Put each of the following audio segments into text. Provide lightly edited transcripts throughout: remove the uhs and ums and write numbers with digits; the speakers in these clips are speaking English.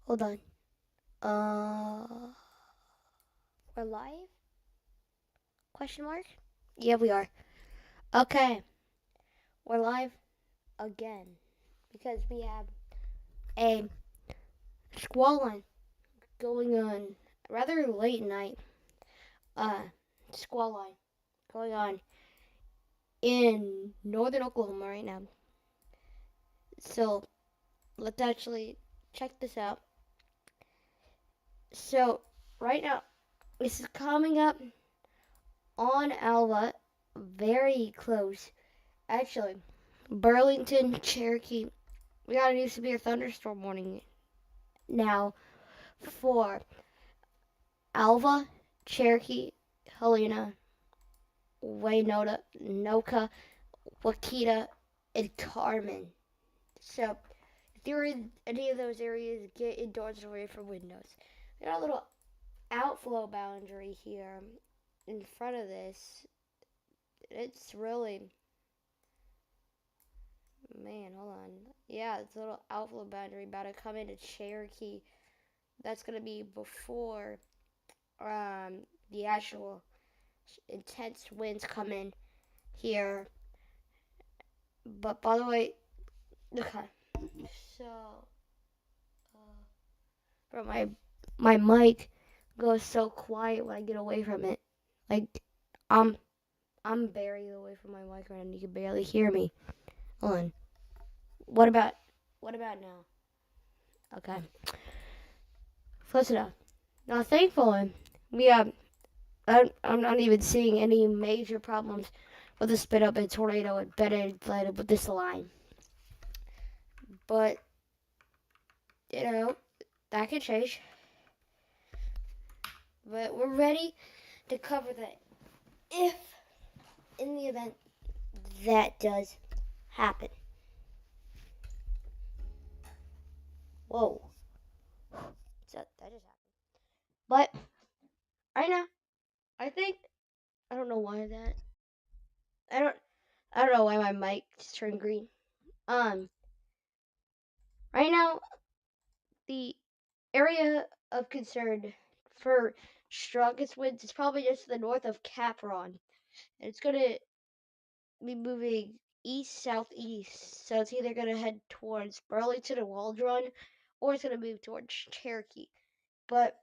Hold on. We're live? Question mark? Yeah, we are. Okay, we're live again because we have a squall line going on rather late night. Uh, squall line going on in northern Oklahoma right now. So let's actually check this out. So right now, this is coming up on Alva, very close. Actually, Burlington, Cherokee. We got a new severe thunderstorm warning now for Alva, Cherokee, Helena, Waynota, Noka, Wakita, and Carmen. So if you're in any of those areas, get indoors and away from windows. We got a little outflow boundary here in front of this. It's really, man, hold on. Yeah, it's a little outflow boundary about to come into Cherokee. That's gonna be before the actual intense winds come in here. But by the way, okay. So, bro, my mic goes so quiet when I get away from it. Like, I'm I'm buried away from my mic right now, and you can barely hear me. Hold on. What about now? Okay, close enough. Now, thankfully, we have. I'm not even seeing any major problems with the spit up and tornado embedded with this line. But that could change. But we're ready to cover that if in the event that does happen. Whoa. So that just happened. But right now, I think I don't know why that I don't I don't know why my mic just turned green. Um right now the area of concern for strongest winds is probably just to the north of Capron. And it's gonna be moving east southeast. So it's either gonna head towards Burlington and Waldron or it's gonna move towards Cherokee. But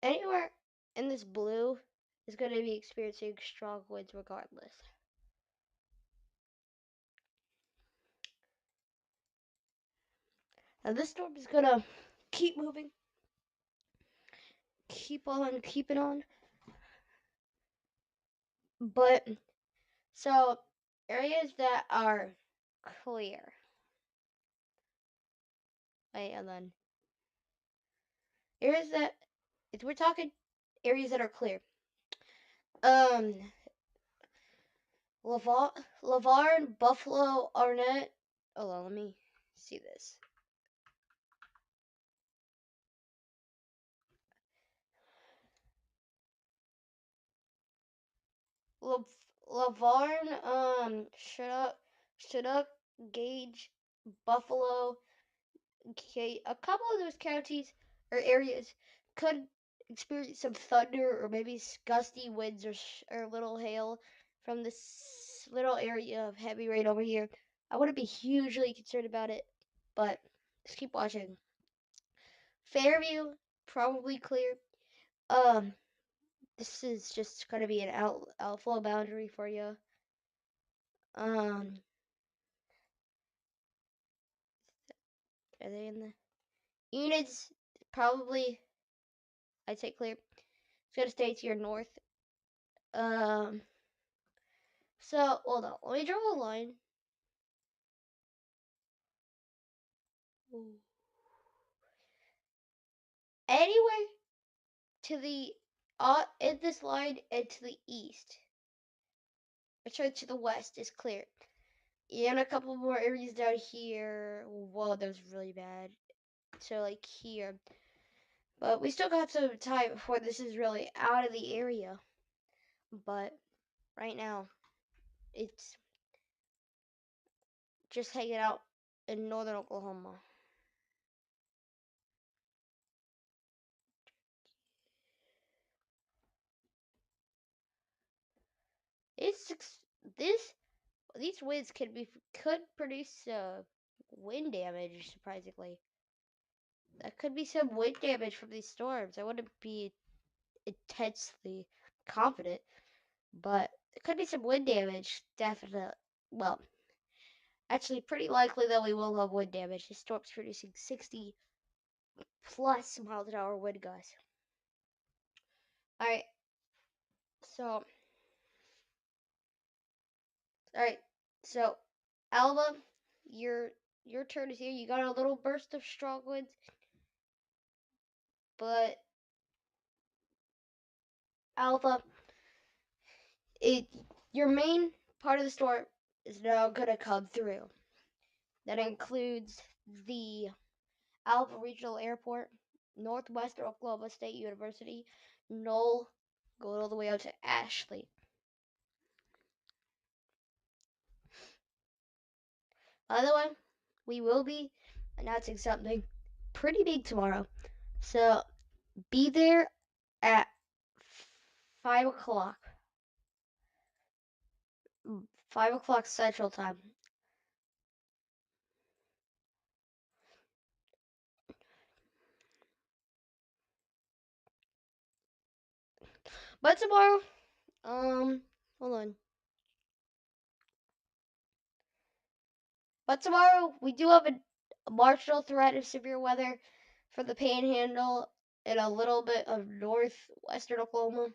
anywhere in this blue is gonna be experiencing strong winds regardless. Now this storm is gonna keep moving, keep on keeping on. But so areas that are clear. Wait, and then areas that if we're talking areas that are clear. Um Lavarn, Buffalo, Arnett. Hold on, let me see this. Lavarn, Chinook, Gage, Buffalo. Okay, a couple of those counties or areas could experience some thunder or maybe gusty winds or little hail from this little area of heavy rain over here. I wouldn't be hugely concerned about it, but just keep watching. Fairview, probably clear. Um, this is just gonna be an outflow boundary for you. Um, are they in the Enid's? Probably, I'd say clear. It's gonna stay to your north. Um, so hold on, let me draw a line. Ooh. Anywhere to the in this line and to the east, or sorry, to the west is clear. And a couple more areas down here. Whoa, that was really bad. So like here, but we still got some time before this is really out of the area. But right now, it's just hanging out in northern Oklahoma. It's this these winds could produce wind damage. Surprisingly, that could be some wind damage from these storms. I wouldn't be intensely confident, but it could be some wind damage. Definitely. Well, actually, pretty likely that we will have wind damage. This storm's producing 60 plus miles an hour wind gusts. All right, so all right, so Alba, your your turn is here. You got a little burst of strong winds, but Alpha, it your main part of the storm is now gonna come through. That includes the Alpha Regional Airport, Northwestern Oklahoma State University, Knoll, going all the way out to Ashley. By the way, we will be announcing something pretty big tomorrow. So be there at 5 o'clock. 5 o'clock Central Time. But tomorrow, hold on. But tomorrow we do have a marginal threat of severe weather for the Panhandle and a little bit of northwestern Oklahoma.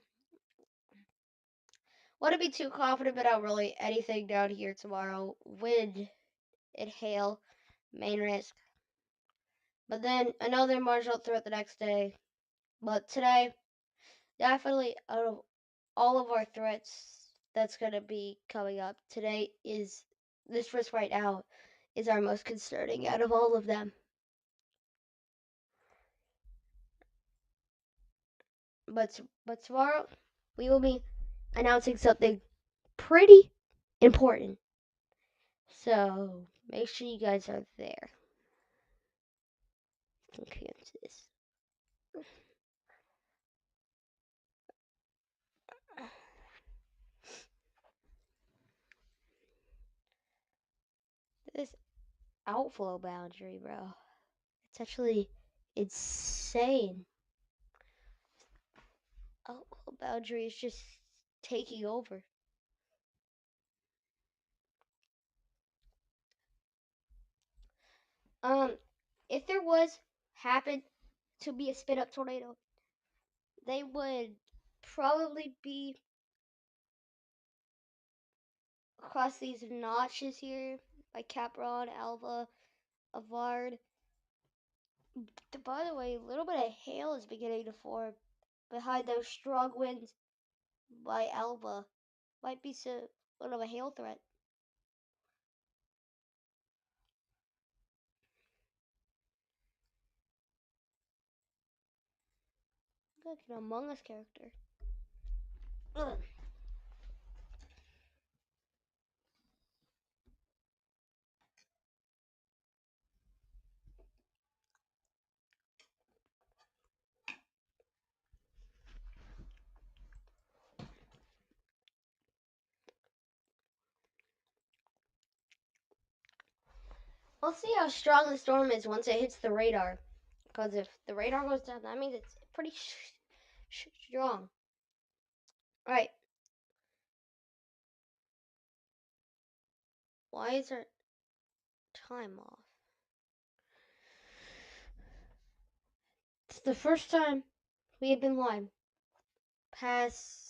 Wouldn't be too confident about really anything down here tomorrow. Wind and hail, main risk. But then another marginal threat the next day. But today, definitely out of all of our threats that's gonna be coming up, today is this risk right now is our most concerning out of all of them. But tomorrow we will be announcing something pretty important. So make sure you guys are there. Okay, into this. This outflow boundary, bro. It's actually insane. Outflow boundary is just taking over. Um, if there was happen to be a spin up tornado, they would probably be across these notches here by Capron, Alva, Avard. By the way, a little bit of hail is beginning to form behind those strong winds by Alva. Might be one of a hail threat. Like an Among Us character. Ugh. We'll see how strong the storm is once it hits the radar. Because if the radar goes down, that means it's pretty strong. Alright. Why is our time off? It's the first time we have been live past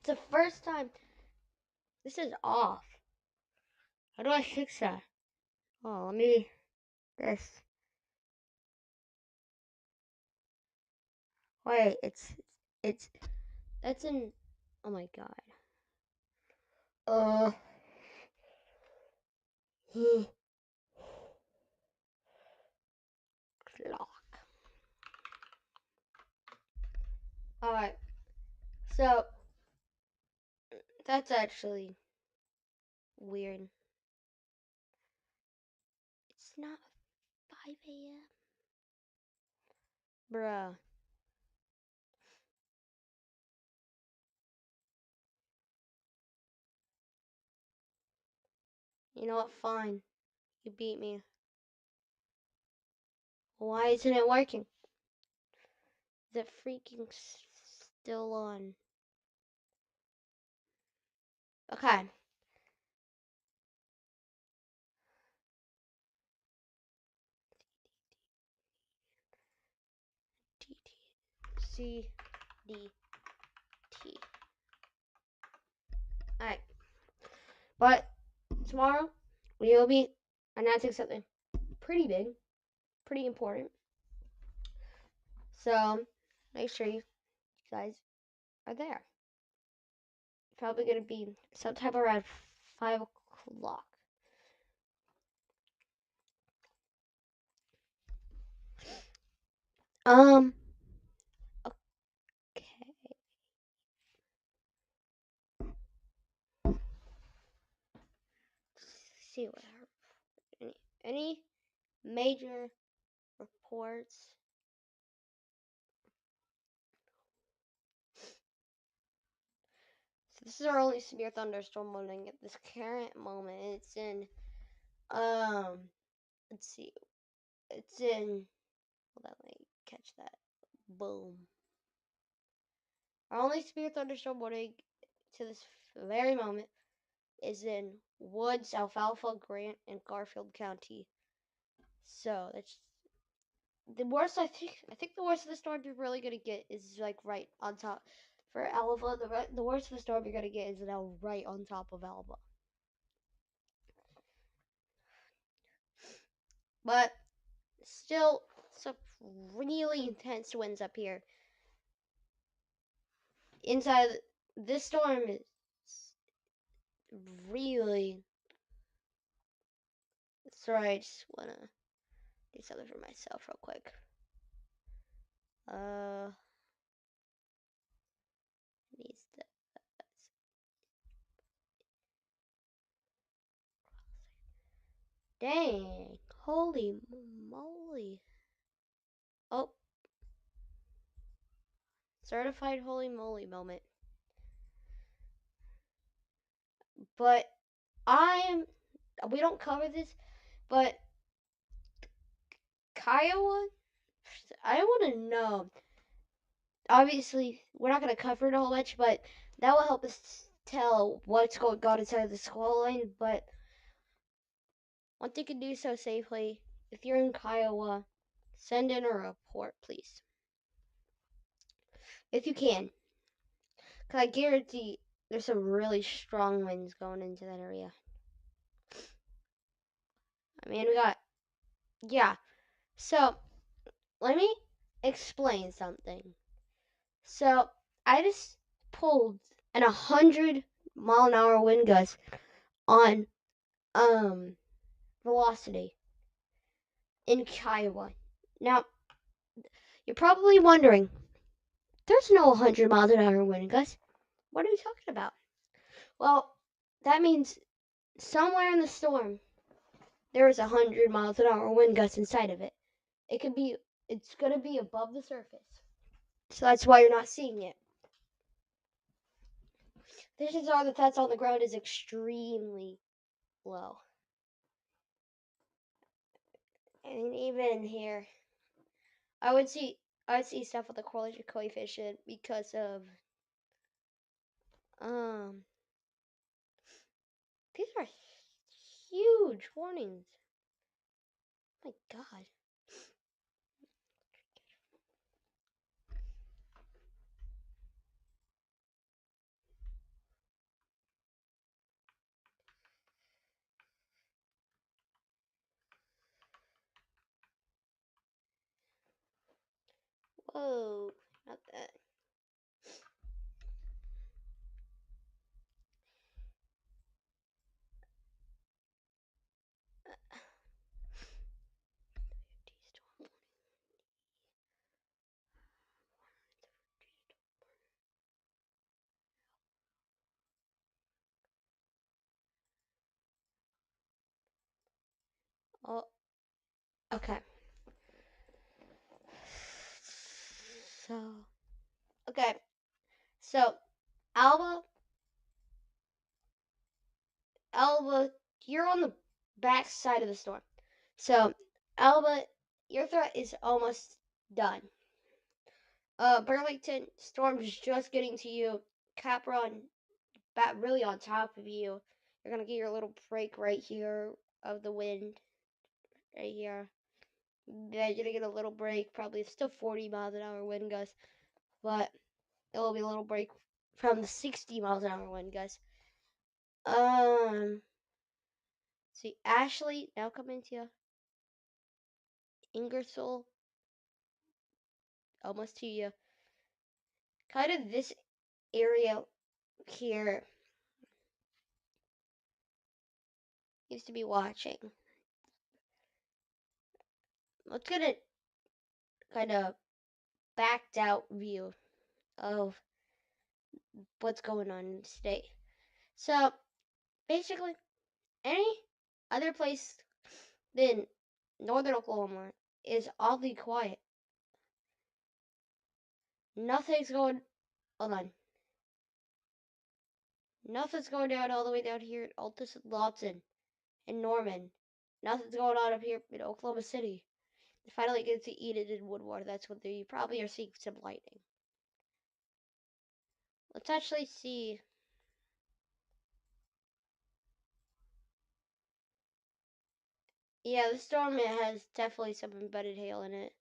it's the first time this is off. How do I fix that? Oh, let me this. Wait, it's that's in oh my god. Uh clock. Alright. So That's actually weird. It's not 5 a.m. Bruh. You know what? Fine. You beat me. Why isn't it working? Is it freaking still on? Okay. T T C D T. Alright. But tomorrow we will be announcing something pretty big, pretty important. So make sure you guys are there. Probably gonna be sometime around 5 o'clock. Um. Okay. Let's see what any major reports. So this is our only severe thunderstorm warning at this current moment. It's in let's see. It's in hold on, let me catch that. Boom. Our only severe thunderstorm warning to this very moment is in Woods, Alfalfa, Grant, and Garfield County. So that's the worst. I think the worst of the storm you're really gonna get is like right on top. For Alva, the worst of the storm you're gonna get is now right on top of Alva. But still, some really intense winds up here. Inside this storm is really. Sorry, I just wanna do something for myself real quick. Needs to. Dang! Holy moly! Oh, certified holy moly moment. But I'm. We don't cover this, but Kiowa. I want to know. Obviously, we're not going to cover it a whole bunch, but that will help us tell what's going on inside the Squall line. But once you can do so safely, if you're in Kiowa, send in a report, please. If you can. Because I guarantee there's some really strong winds going into that area. I mean, we got. Yeah. So, let me explain something. So, I just pulled an 100-mile-an-hour wind gust on velocity in Kiowa. Now, you're probably wondering, there's no 100 miles an hour wind gust. What are you talking about? Well, that means somewhere in the storm, there is 100 miles an hour wind gust inside of it. It's going to be above the surface. So that's why you're not seeing it. The chances are that that's on the ground is extremely low. And even here, I would see stuff with the correlation coefficient because of um these are huge warnings. Oh my god. Whoa, not that. Oh, okay. So, okay. So, Alba, Alba, you're on the back side of the storm. So, Alba, your threat is almost done. Burlington, storm's just getting to you. Capron, bat really on top of you. You're gonna get your little break right here of the wind, right here. Yeah, you're gonna get a little break. Probably still 40 miles an hour wind gusts, but it will be a little break from the 60 miles an hour wind gusts. See, Ashley, now coming to you. Ingersoll, almost to you. Kind of this area here needs to be watching. Let's get a kind of backed out view of what's going on in the state. So basically, any other place than northern Oklahoma is oddly quiet. Nothing's going. Hold on. Nothing's going down all the way down here at Altus and Lawton and Norman. Nothing's going on up here in Oklahoma City. They finally get to eat it in Woodward. That's what you probably are seeing some lightning. Let's actually see. Yeah, the storm has definitely some embedded hail in it.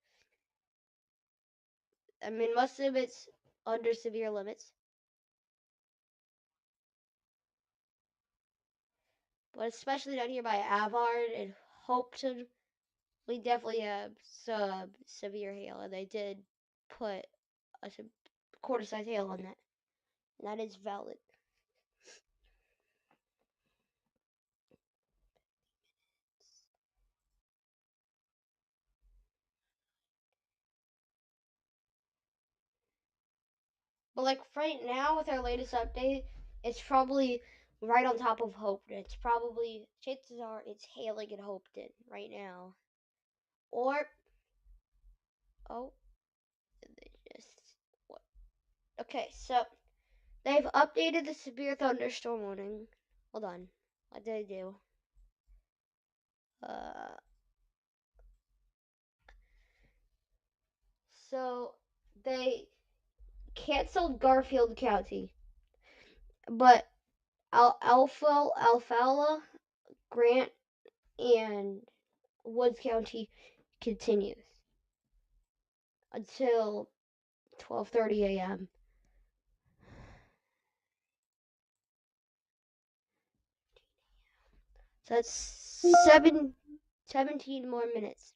I mean, most of it's under severe limits, but especially down here by Avard and Hopeton, we definitely have some severe hail, and they did put a quarter-size hail on that, and that is valid. But like right now, with our latest update, it's probably right on top of Hopeton. It's probably chances are it's hailing in Hopeton right now, or oh, they just what? Okay, so they've updated the severe thunderstorm warning. Hold on. What did I do? Uh, so they canceled Garfield County, but Alfala, Grant, and Woods County continues until 12:30 a.m. So that's 17 more minutes.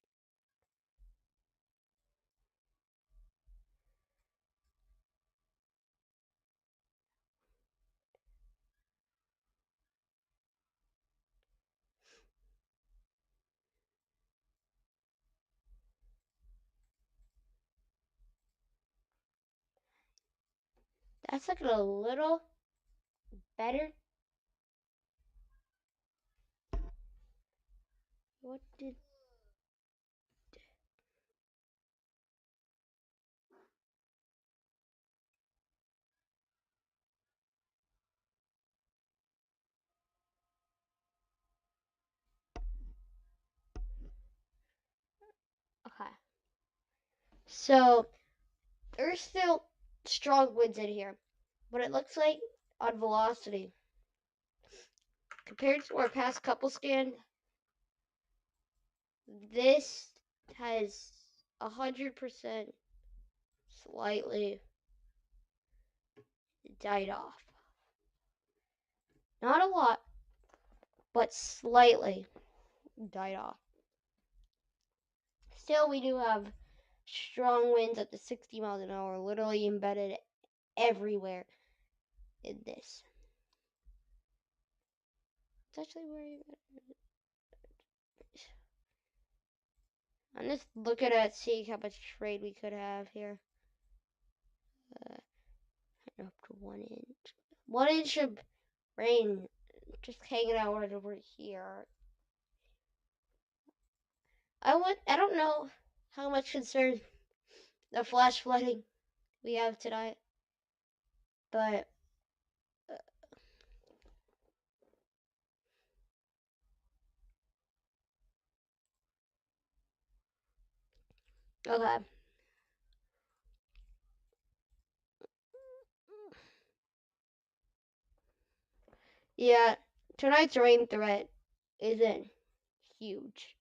That's looking a little better. What did? Okay. So there's still strong winds in here, but it looks like on velocity compared to our past couple scan, this has 100% slightly died off. Not a lot, but slightly died off. Still, we do have strong winds up to 60 miles an hour, literally embedded everywhere in this. It's actually very. I'm just looking at seeing how much trade we could have here. Uh, up to 1 inch. 1 inch of rain just hanging out right over here. I don't know how much concern the flash flooding we have tonight, but okay. Yeah, tonight's rain threat isn't huge.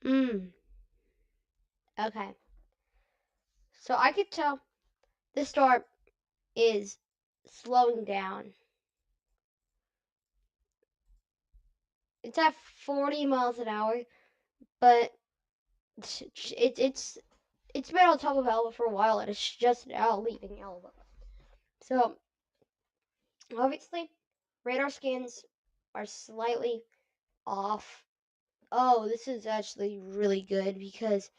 Mm. Okay. So I could tell this storm is slowing down. It's at 40 miles an hour, but it's been on top of Alba for a while, and it's just now leaving Alba. So obviously, radar scans are slightly off. Oh, this is actually really good because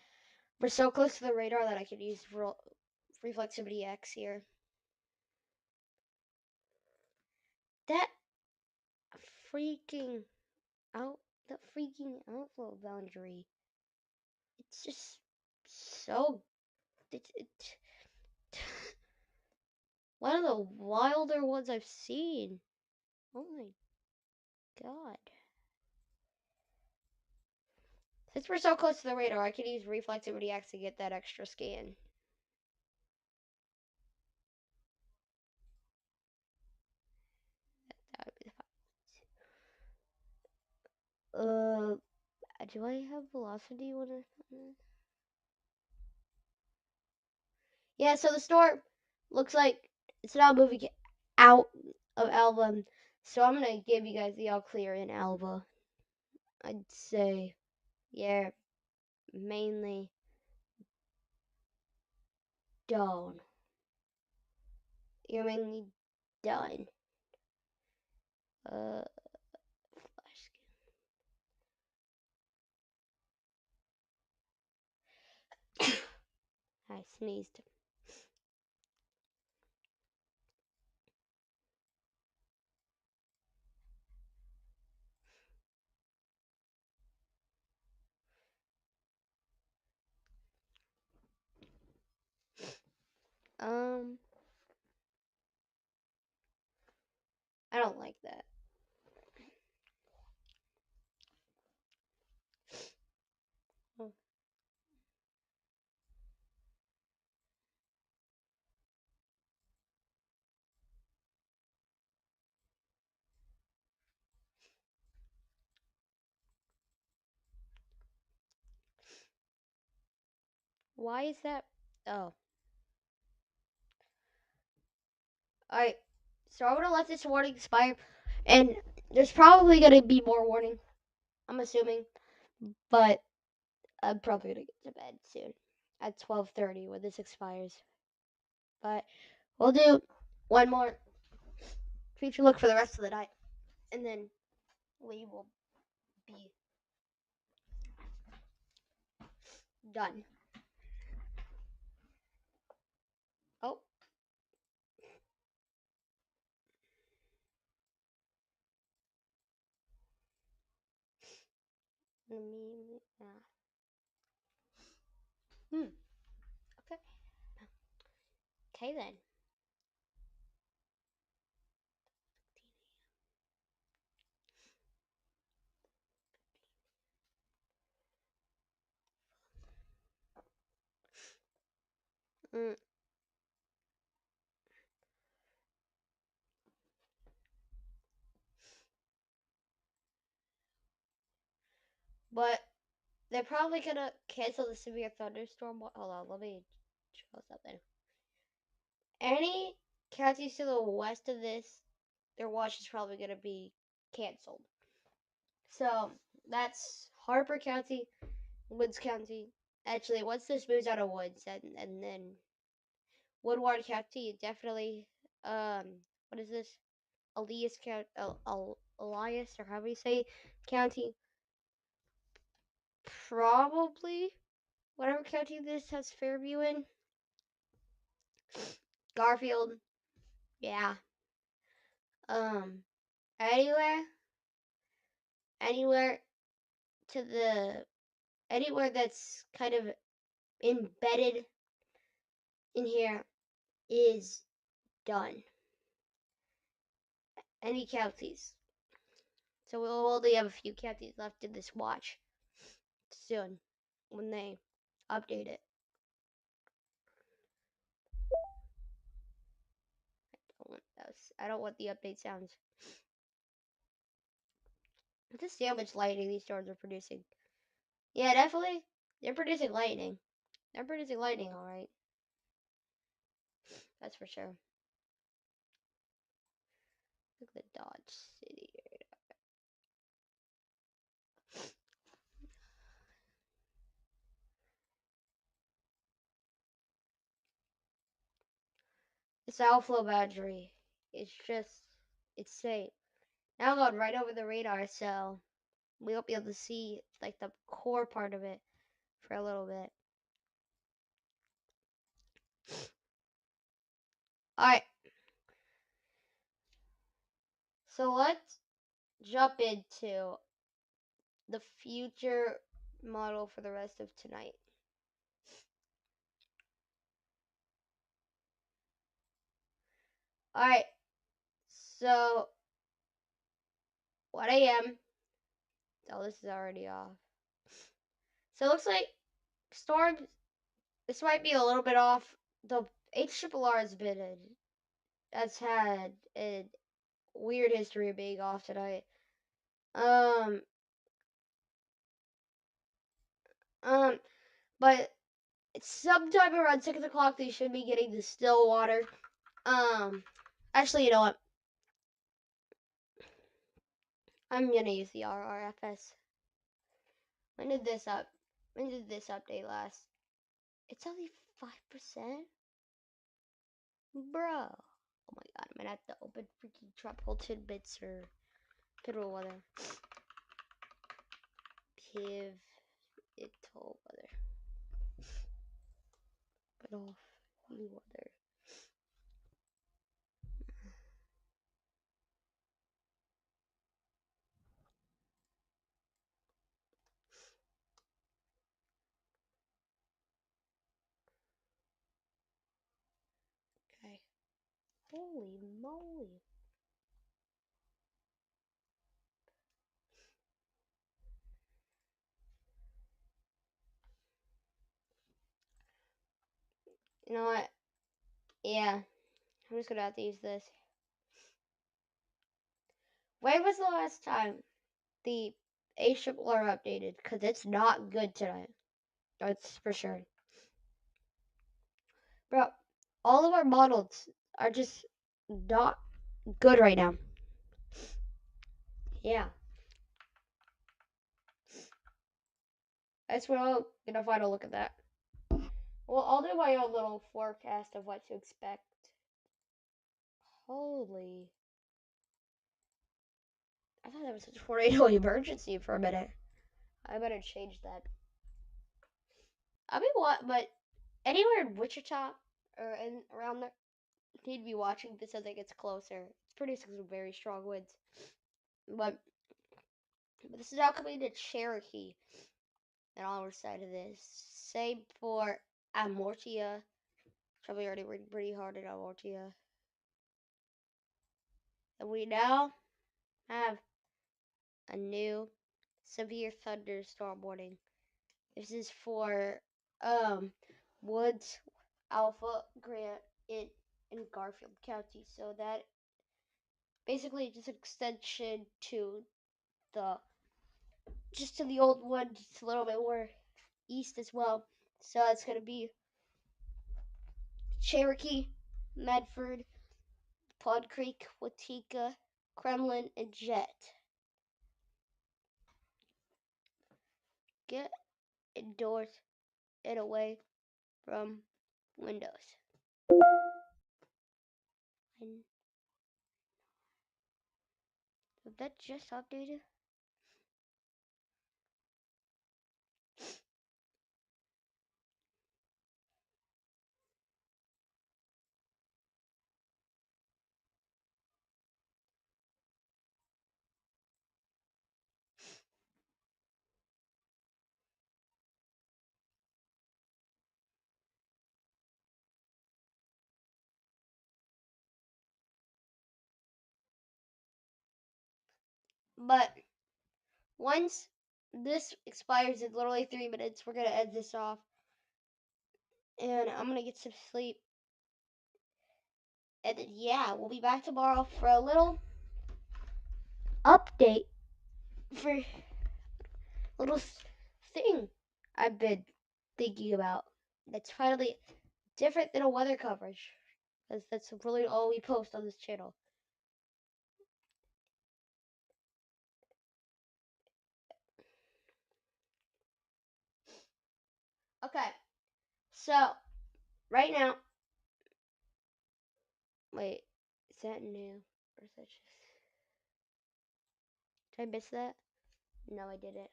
we're so close to the radar that I could use reflexivity X here. That freaking out, that freaking outflow boundary. It's just so. It's one of the wilder ones I've seen. Oh my god. Since we're so close to the radar, I could use reflexivity X to get that extra scan. That would be the do I have velocity when Yeah, so the storm looks like it's now moving out of Alba. So I'm gonna give you guys the all clear in Alba. I'd say, yeah, mainly done. You're mainly done. Uh, I sneezed. Um, I don't like that. Why is that? Oh, alright. So I'm gonna let this warning expire, and there's probably gonna be more warning. I'm assuming, but I'm probably gonna get to bed soon at 12:30 when this expires. But we'll do one more feature look for the rest of the night, and then we will be done. Oh, let me. Hmm. Okay. Okay then. Mm. But they're probably gonna cancel the severe thunderstorm. Hold on, let me show something. Any counties to the west of this, their watch is probably gonna be canceled. So that's Harper County, Woods County. Actually, once this moves out of Woods, and then Woodward County, definitely what is this? Elias County, Elias, or however you say, County. Probably whatever county this has Fairview in. Garfield. Yeah. Um, anywhere, anywhere to the anywhere that's kind of embedded in here is done. Any counties. So we'll only have a few counties left in this watch soon when they update it. I don't want the update sounds. Just see how much lightning these storms are producing. Yeah, definitely. They're producing lightning. They're producing lightning, alright. That's for sure. Look at the Dodge City. This outflow boundary is just insane. Now I'm going right over the radar, so we won't be able to see like the core part of it for a little bit. Alright. So let's jump into the future model for the rest of tonight. Alright. So 1 a.m. Oh, this is already off. So it looks like storms. This might be a little bit off. The HRRR has had a weird history of being off tonight. Um, but sometime around 6 o'clock they should be getting the still water. Actually, you know what? I'm gonna use the RRFS. When did this update last? It's only 5%? Bro. Oh my god, I'm gonna have to open freaking tropical tidbits or pivotal weather. Pivotal weather. Pivotal weather. Okay. Holy moly. You know what? Yeah. I'm just gonna have to use this. When was the last time the HRRR updated? Because it's not good tonight. That's for sure. Bro, all of our models are just not good right now. Yeah. That's what I'm gonna final look at that. Well, I'll do my own little forecast of what to expect. Holy. I thought that was a tornado emergency for a minute. I better change that. I mean, what? But anywhere in Wichita or around there, need to be watching this as it gets closer. It's producing some very strong winds. But this is now coming to Cherokee and on our side of this. Same for Amortia. Probably already working pretty hard at Amortia. And we now have a new severe thunderstorm warning. This is for Woods Alpha Grant in Garfield County. So that basically just an extension to the old one, just a little bit more east as well. So it's gonna be Cherokee, Medford, Pod Creek, Watika, Kremlin, and Jet. Get indoors and away from windows. 9. Did that just updated? But once this expires in literally 3 minutes, we're gonna end this off, and I'm gonna get some sleep. And then yeah, we'll be back tomorrow for a little update for a little thing I've been thinking about. That's finally different than a weather coverage, because that's really all we post on this channel. Okay, so right now, wait, is that new or is that just? Did I miss that? No, I didn't.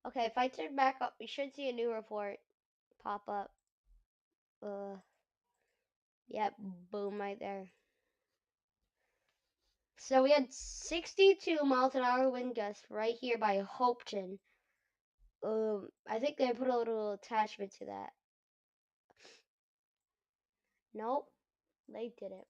Okay, if I turn back up, we should see a new report pop up. Yep, boom, right there. So we had 62 miles an hour wind gusts right here by Hopeton. I think they put a little attachment to that. Nope, they didn't.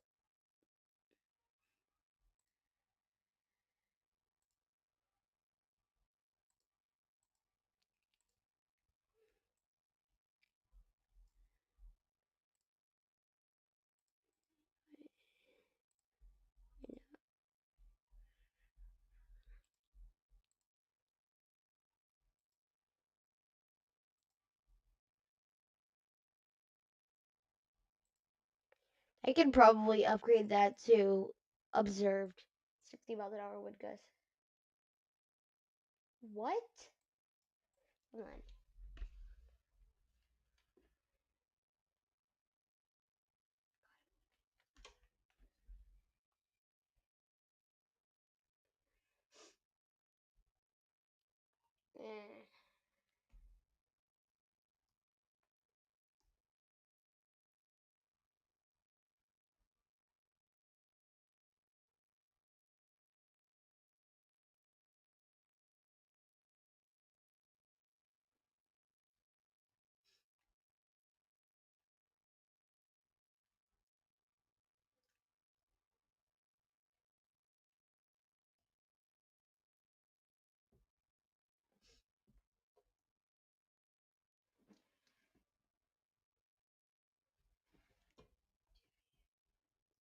I can probably upgrade that to observed 60 miles an hour wind gusts. What? Hold on. Eh.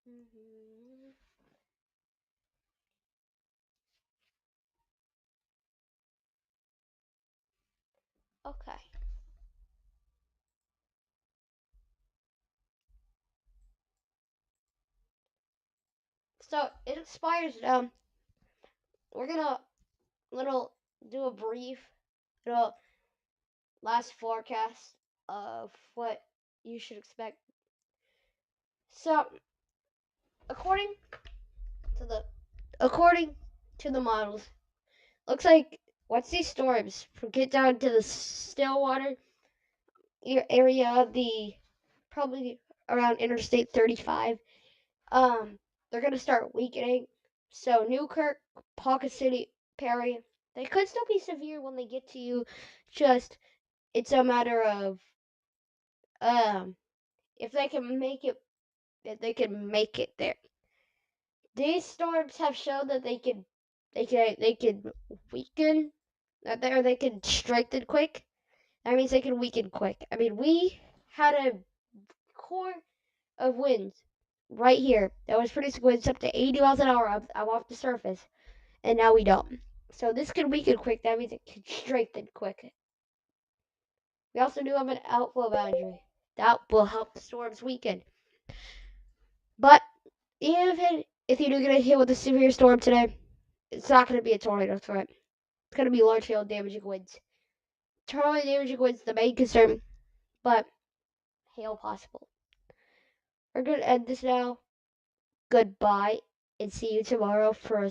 Mhm. Okay. So it expires. We're gonna little do a brief, little last forecast of what you should expect. So according to the according to the models, looks like once these storms get down to the Stillwater area, the probably around Interstate 35, they're gonna start weakening. So Newkirk, Pocket City, Perry, they could still be severe when they get to you. Just it's a matter of um if they can make it, if they can make it there. These storms have shown that they can weaken, or they can strengthen quick. That means they can weaken quick. I mean, we had a core of winds right here that was producing winds up to 80 miles an hour up off the surface, and now we don't. So this can weaken quick. That means it can strengthen quick. We also do have an outflow boundary that will help the storms weaken. But if you do get hit with a severe storm today, it's not going to be a tornado threat. It's going to be large hail damaging winds. Tornado damaging winds the main concern, but hail possible. We're going to end this now. Goodbye, and see you tomorrow for a